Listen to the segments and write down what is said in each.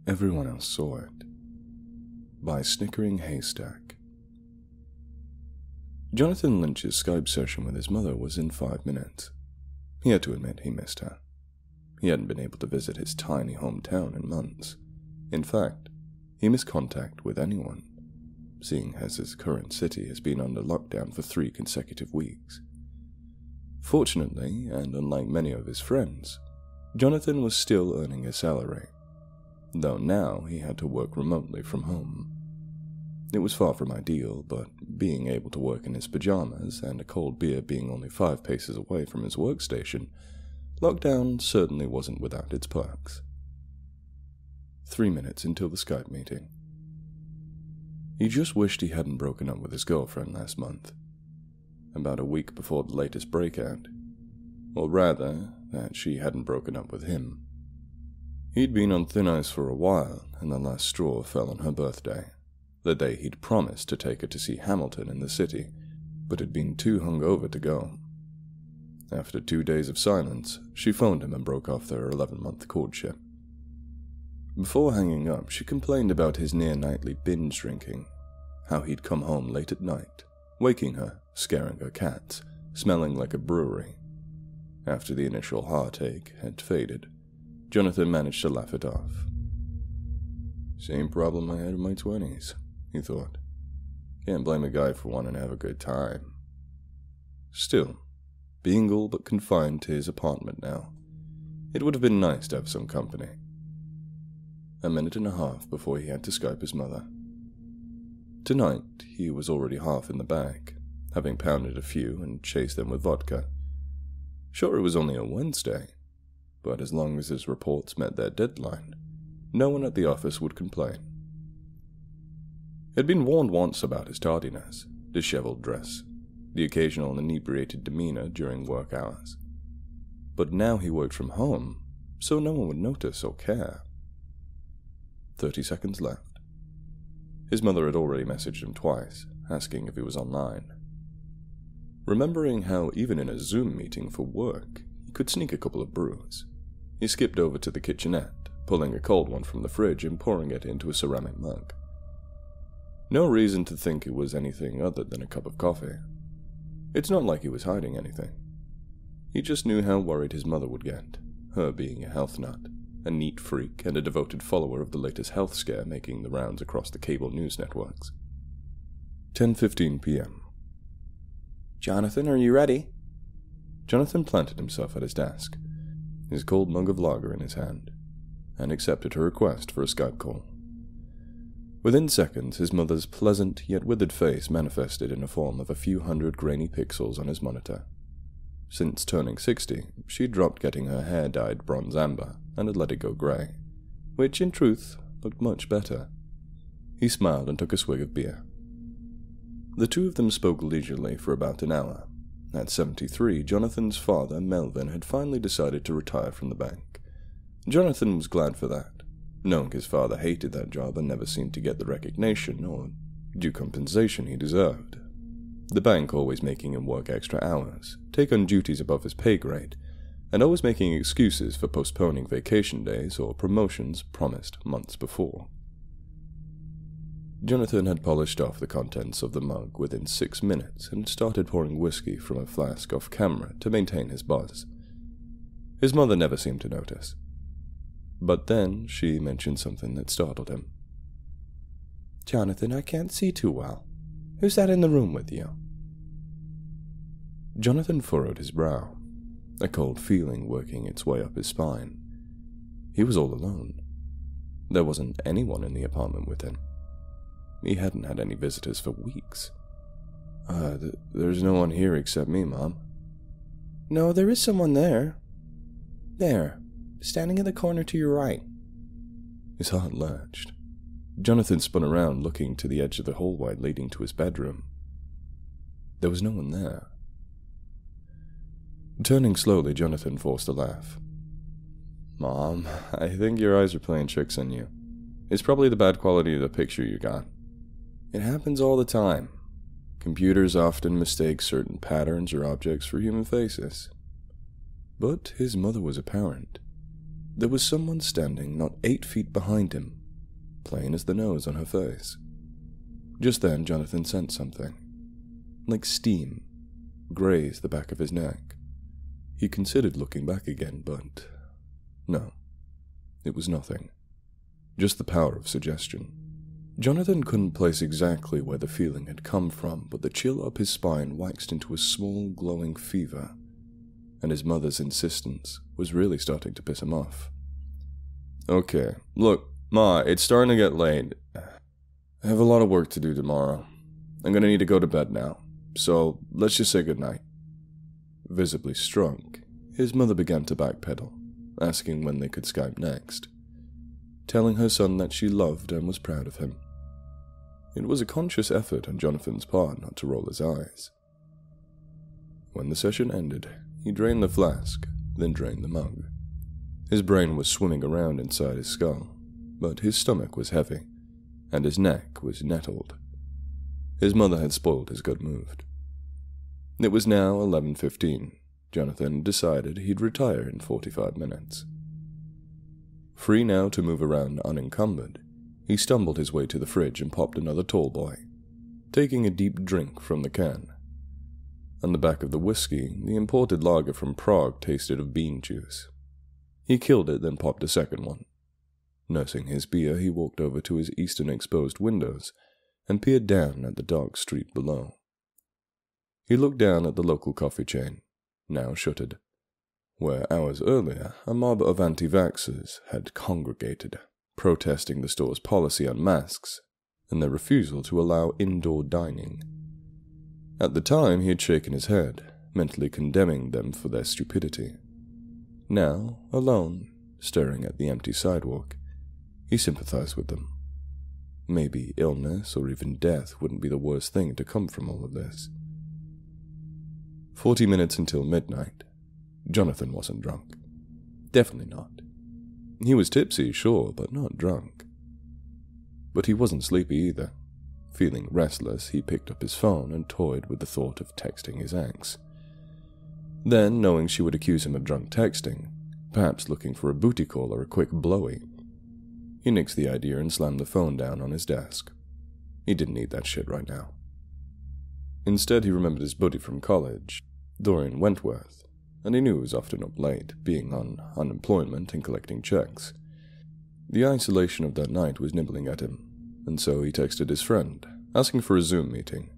Everyone else saw it. By Snickering Haystack. Jonathan Lynch's Skype session with his mother was in 5 minutes. He had to admit he missed her. He hadn't been able to visit his tiny hometown in months. In fact, he missed contact with anyone, seeing as his current city has been under lockdown for 3 consecutive weeks. Fortunately, and unlike many of his friends, Jonathan was still earning his salary, though now he had to work remotely from home. It was far from ideal, but being able to work in his pajamas and a cold beer being only 5 paces away from his workstation, lockdown certainly wasn't without its perks. 3 minutes until the Skype meeting. He just wished he hadn't broken up with his girlfriend last month, about a week before the latest breakout, or rather, that she hadn't broken up with him. He'd been on thin ice for a while, and the last straw fell on her birthday, the day he'd promised to take her to see Hamilton in the city, but had been too hungover to go. After 2 days of silence, she phoned him and broke off their 11-month courtship. Before hanging up, she complained about his near-nightly binge drinking, how he'd come home late at night, waking her, scaring her cats, smelling like a brewery. After the initial heartache had faded, Jonathan managed to laugh it off. Same problem I had in my 20s, he thought. Can't blame a guy for wanting to have a good time. Still, being all but confined to his apartment now, it would have been nice to have some company. A minute and a half before he had to Skype his mother. Tonight, he was already half in the bag, having pounded a few and chased them with vodka. Sure, it was only a Wednesday, but as long as his reports met their deadline, no one at the office would complain. He had been warned once about his tardiness, disheveled dress, the occasional inebriated demeanor during work hours. But now he worked from home, so no one would notice or care. 30 seconds left. His mother had already messaged him twice, asking if he was online. Remembering how even in a Zoom meeting for work, he could sneak a couple of brews, he skipped over to the kitchenette, pulling a cold one from the fridge and pouring it into a ceramic mug. No reason to think it was anything other than a cup of coffee. It's not like he was hiding anything. He just knew how worried his mother would get, her being a health nut, a neat freak and a devoted follower of the latest health scare making the rounds across the cable news networks. 10:15 p.m. Jonathan, are you ready? Jonathan planted himself at his desk, his cold mug of lager in his hand, and accepted her request for a Skype call. Within seconds, his mother's pleasant yet withered face manifested in the form of a few hundred grainy pixels on his monitor. Since turning 60, she'd dropped getting her hair dyed bronze amber and had let it go grey, which in truth looked much better. He smiled and took a swig of beer. The two of them spoke leisurely for about an hour. At 73, Jonathan's father, Melvin, had finally decided to retire from the bank. Jonathan was glad for that, knowing his father hated that job and never seemed to get the recognition or due compensation he deserved. The bank always making him work extra hours, take on duties above his pay grade, and always making excuses for postponing vacation days or promotions promised months before. Jonathan had polished off the contents of the mug within 6 minutes and started pouring whiskey from a flask off camera to maintain his buzz. His mother never seemed to notice. But then she mentioned something that startled him. Jonathan, I can't see too well. Who's that in the room with you? Jonathan furrowed his brow, a cold feeling working its way up his spine. He was all alone. There wasn't anyone in the apartment with him. He hadn't had any visitors for weeks. There's no one here except me, Mom. No, there is someone there. There, standing in the corner to your right. His heart lurched. Jonathan spun around, looking to the edge of the hallway leading to his bedroom. There was no one there. Turning slowly, Jonathan forced a laugh. Mom, I think your eyes are playing tricks on you. It's probably the bad quality of the picture you got. It happens all the time. Computers often mistake certain patterns or objects for human faces. But his mother was a parent. There was someone standing not 8 feet behind him, plain as the nose on her face. Just then, Jonathan sensed something, like steam, graze the back of his neck. He considered looking back again, but no, it was nothing. Just the power of suggestion. Jonathan couldn't place exactly where the feeling had come from, but the chill up his spine waxed into a small, glowing fever, and his mother's insistence was really starting to piss him off. "Okay, look, Ma, it's starting to get late. I have a lot of work to do tomorrow. I'm gonna need to go to bed now, so let's just say goodnight." Visibly struck, his mother began to backpedal, asking when they could Skype next, telling her son that she loved and was proud of him. It was a conscious effort on Jonathan's part not to roll his eyes. When the session ended, he drained the flask, then drained the mug. His brain was swimming around inside his skull, but his stomach was heavy, and his neck was nettled. His mother had spoiled his good mood. It was now 11:15. Jonathan decided he'd retire in 45 minutes. Free now to move around unencumbered, he stumbled his way to the fridge and popped another tall boy, taking a deep drink from the can. On the back of the whiskey, the imported lager from Prague tasted of bean juice. He killed it, then popped a second one. Nursing his beer, he walked over to his eastern exposed windows and peered down at the dark street below. He looked down at the local coffee chain, now shuttered, where hours earlier a mob of anti-vaxxers had congregated, protesting the store's policy on masks and their refusal to allow indoor dining. At the time, he had shaken his head, mentally condemning them for their stupidity. Now, alone, staring at the empty sidewalk, he sympathized with them. Maybe illness or even death wouldn't be the worst thing to come from all of this. 40 minutes until midnight. Jonathan wasn't drunk. Definitely not. He was tipsy, sure, but not drunk. But he wasn't sleepy either. Feeling restless, he picked up his phone and toyed with the thought of texting his ex. Then, knowing she would accuse him of drunk texting, perhaps looking for a booty call or a quick blowy, he nixed the idea and slammed the phone down on his desk. He didn't need that shit right now. Instead, he remembered his buddy from college, Dorian Wentworth, and he knew he was often up late, being on unemployment and collecting checks. The isolation of that night was nibbling at him, and so he texted his friend, asking for a Zoom meeting.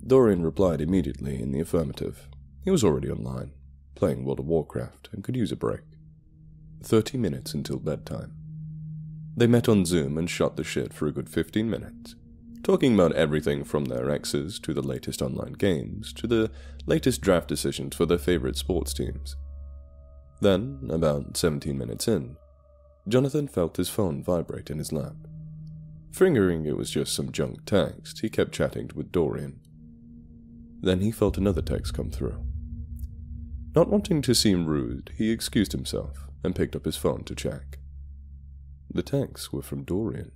Dorian replied immediately in the affirmative. He was already online, playing World of Warcraft, and could use a break. 30 minutes until bedtime. They met on Zoom and shot the shit for a good 15 minutes, talking about everything from their exes to the latest online games to the latest draft decisions for their favorite sports teams. Then, about 17 minutes in, Jonathan felt his phone vibrate in his lap. Figuring it was just some junk text, he kept chatting with Dorian. Then he felt another text come through. Not wanting to seem rude, he excused himself and picked up his phone to check. The texts were from Dorian.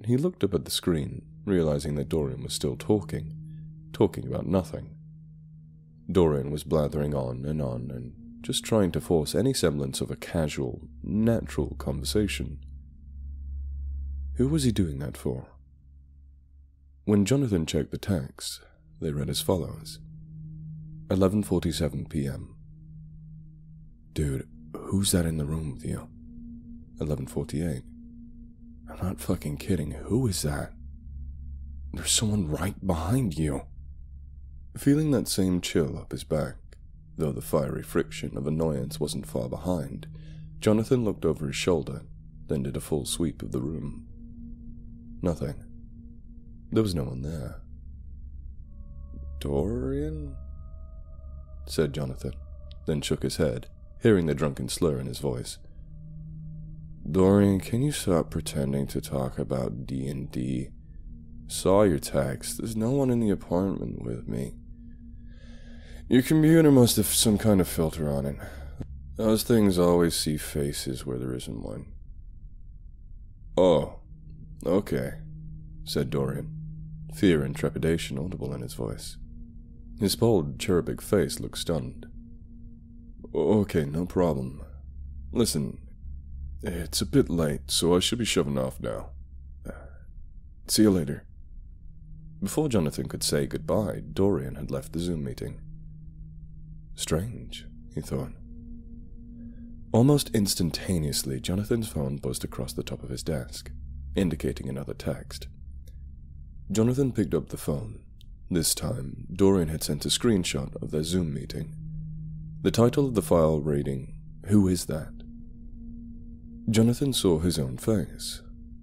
He looked up at the screen, realizing that Dorian was still talking about nothing. Dorian was blathering on, and just trying to force any semblance of a casual, natural conversation. Who was he doing that for? When Jonathan checked the text, they read as follows. 11:47 p.m. Dude, who's that in the room with you? 11:48. I'm not fucking kidding. Who is that? There's someone right behind you. Feeling that same chill up his back, though the fiery friction of annoyance wasn't far behind, Jonathan looked over his shoulder, then did a full sweep of the room. Nothing. There was no one there. Dorian? Said Jonathan, then shook his head, hearing the drunken slur in his voice. Dorian, can you stop pretending to talk about D&D? Saw your text. There's no one in the apartment with me. Your computer must have some kind of filter on it. Those things always see faces where there isn't one. Oh, okay, said Dorian, fear and trepidation audible in his voice. His bold, cherubic face looked stunned. Okay, no problem. Listen, it's a bit late, so I should be shoving off now. See you later. Before Jonathan could say goodbye, Dorian had left the Zoom meeting. Strange, he thought. Almost instantaneously, Jonathan's phone buzzed across the top of his desk, indicating another text. Jonathan picked up the phone. This time, Dorian had sent a screenshot of their Zoom meeting. The title of the file reading, "Who is that?" Jonathan saw his own face.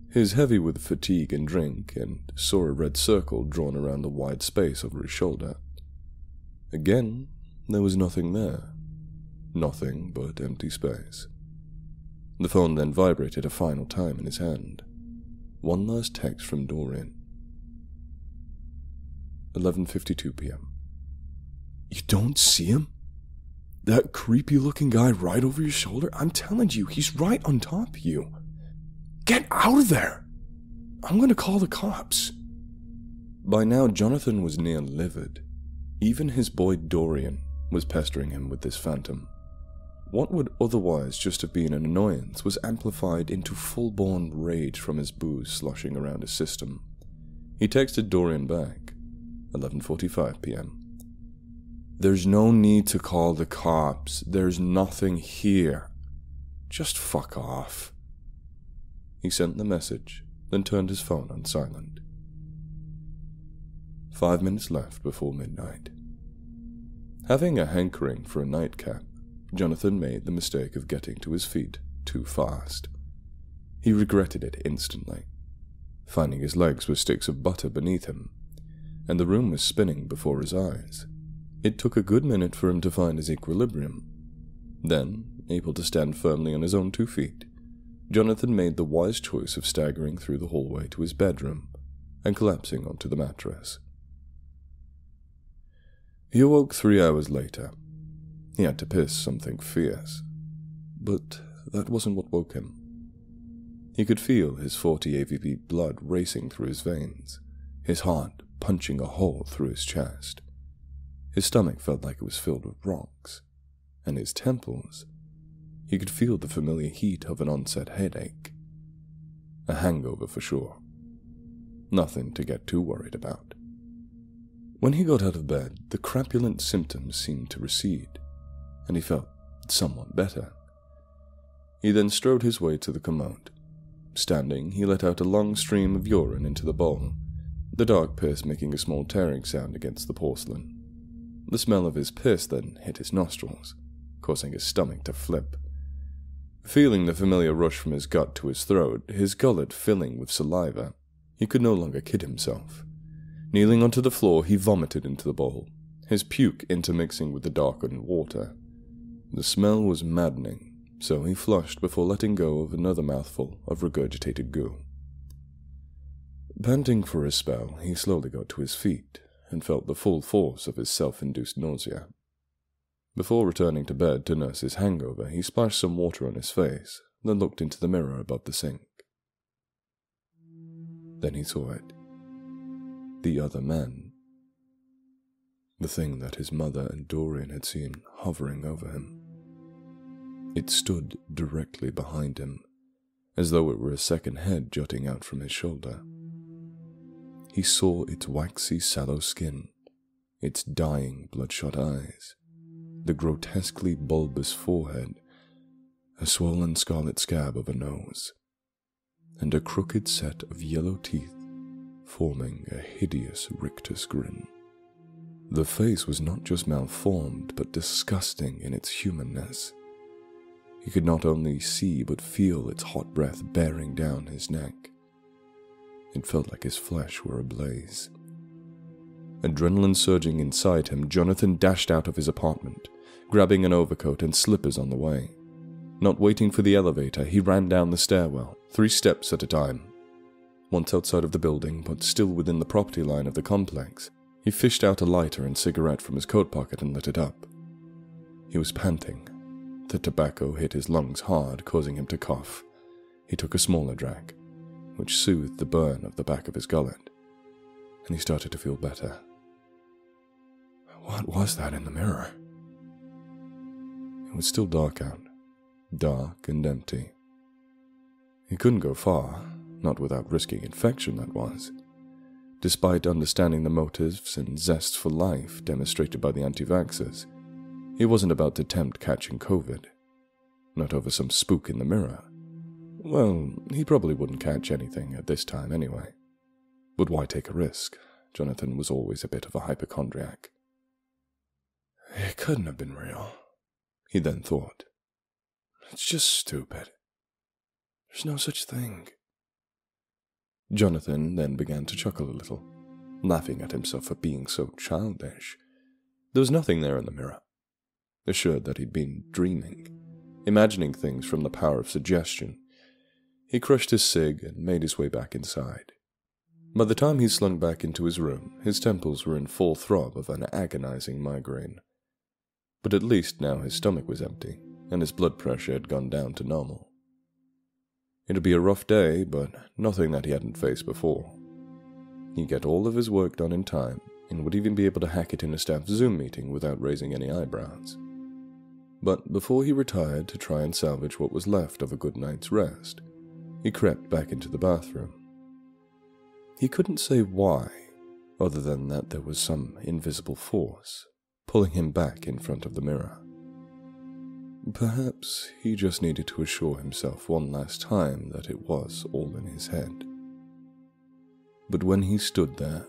His heavy with fatigue and drink, and saw a red circle drawn around the wide space over his shoulder. Again, there was nothing there. Nothing but empty space. The phone then vibrated a final time in his hand. One last text from Dorian. 11:52 p.m. You don't see him? That creepy-looking guy right over your shoulder? I'm telling you, he's right on top of you. Get out of there! I'm going to call the cops. By now, Jonathan was near livid. Even his boy Dorian was pestering him with this phantom. What would otherwise just have been an annoyance was amplified into full-born rage from his booze sloshing around his system. He texted Dorian back, 11:45 p.m. There's no need to call the cops. There's nothing here. Just fuck off. He sent the message, then turned his phone on silent. 5 minutes left before midnight. Having a hankering for a nightcap, Jonathan made the mistake of getting to his feet too fast. He regretted it instantly, finding his legs were sticks of butter beneath him, and the room was spinning before his eyes. It took a good minute for him to find his equilibrium. Then, able to stand firmly on his own 2 feet, Jonathan made the wise choice of staggering through the hallway to his bedroom and collapsing onto the mattress. He awoke 3 hours later. He had to piss something fierce, but that wasn't what woke him. He could feel his 40 AVP blood racing through his veins, his heart punching a hole through his chest. His stomach felt like it was filled with rocks, and his temples, he could feel the familiar heat of an onset headache. A hangover for sure. Nothing to get too worried about. When he got out of bed, the crapulent symptoms seemed to recede, and he felt somewhat better. He then strode his way to the commode. Standing, he let out a long stream of urine into the bowl, the dark piss making a small tearing sound against the porcelain. The smell of his piss then hit his nostrils, causing his stomach to flip. Feeling the familiar rush from his gut to his throat, his gullet filling with saliva, he could no longer kid himself. Kneeling onto the floor, he vomited into the bowl, his puke intermixing with the darkened water. The smell was maddening, so he flushed before letting go of another mouthful of regurgitated goo. Panting for a spell, he slowly got to his feet and felt the full force of his self-induced nausea. Before returning to bed to nurse his hangover, he splashed some water on his face, then looked into the mirror above the sink. Then he saw it. The other man. The thing that his mother and Dorian had seen hovering over him. It stood directly behind him, as though it were a second head jutting out from his shoulder. He saw its waxy, sallow skin, its dying, bloodshot eyes, the grotesquely bulbous forehead, a swollen scarlet scab of a nose, and a crooked set of yellow teeth forming a hideous rictus grin. The face was not just malformed, but disgusting in its humanness. He could not only see but feel its hot breath bearing down his neck. It felt like his flesh were ablaze. Adrenaline surging inside him, Jonathan dashed out of his apartment, grabbing an overcoat and slippers on the way. Not waiting for the elevator, he ran down the stairwell, 3 steps at a time. Once outside of the building, but still within the property line of the complex, he fished out a lighter and cigarette from his coat pocket and lit it up. He was panting. The tobacco hit his lungs hard, causing him to cough. He took a smaller drag, which soothed the burn of the back of his gullet, and he started to feel better. What was that in the mirror? It was still dark out, dark and empty. He couldn't go far, not without risking infection, that was. Despite understanding the motives and zest for life demonstrated by the anti-vaxxers, he wasn't about to tempt catching COVID. Not over some spook in the mirror. Well, he probably wouldn't catch anything at this time anyway. But why take a risk? Jonathan was always a bit of a hypochondriac. It couldn't have been real, he then thought. It's just stupid. There's no such thing. Jonathan then began to chuckle a little, laughing at himself for being so childish. There was nothing there in the mirror. Assured that he'd been dreaming, imagining things from the power of suggestion, he crushed his cig and made his way back inside. By the time he slunk back into his room, his temples were in full throb of an agonizing migraine. But at least now his stomach was empty, and his blood pressure had gone down to normal. It'd be a rough day, but nothing that he hadn't faced before. He'd get all of his work done in time, and would even be able to hack it in a staff Zoom meeting without raising any eyebrows. But before he retired to try and salvage what was left of a good night's rest, he crept back into the bathroom. He couldn't say why, other than that there was some invisible force pulling him back in front of the mirror. Perhaps he just needed to assure himself one last time that it was all in his head. But when he stood there,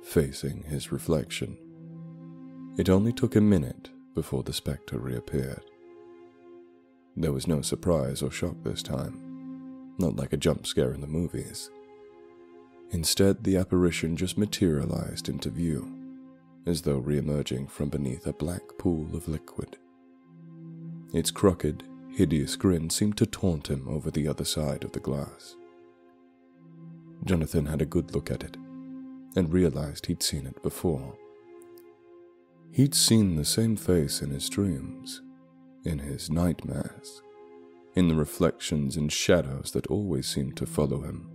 facing his reflection, it only took a minute before the spectre reappeared. There was no surprise or shock this time, not like a jump scare in the movies. Instead, the apparition just materialized into view, as though re-emerging from beneath a black pool of liquid. Its crooked, hideous grin seemed to taunt him over the other side of the glass. Jonathan had a good look at it, and realized he'd seen it before. He'd seen the same face in his dreams, in his nightmares, in the reflections and shadows that always seemed to follow him,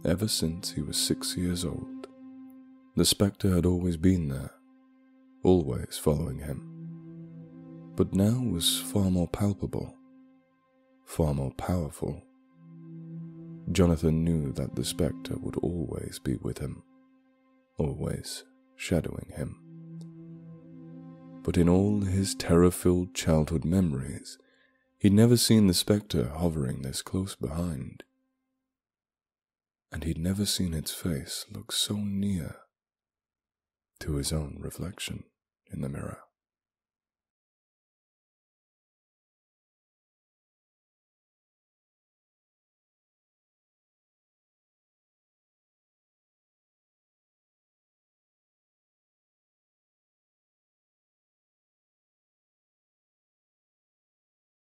ever since he was 6 years old. The spectre had always been there, always following him, but now was far more palpable, far more powerful. Jonathan knew that the spectre would always be with him, always shadowing him. But in all his terror-filled childhood memories, he'd never seen the spectre hovering this close behind. And he'd never seen its face look so near to his own reflection in the mirror.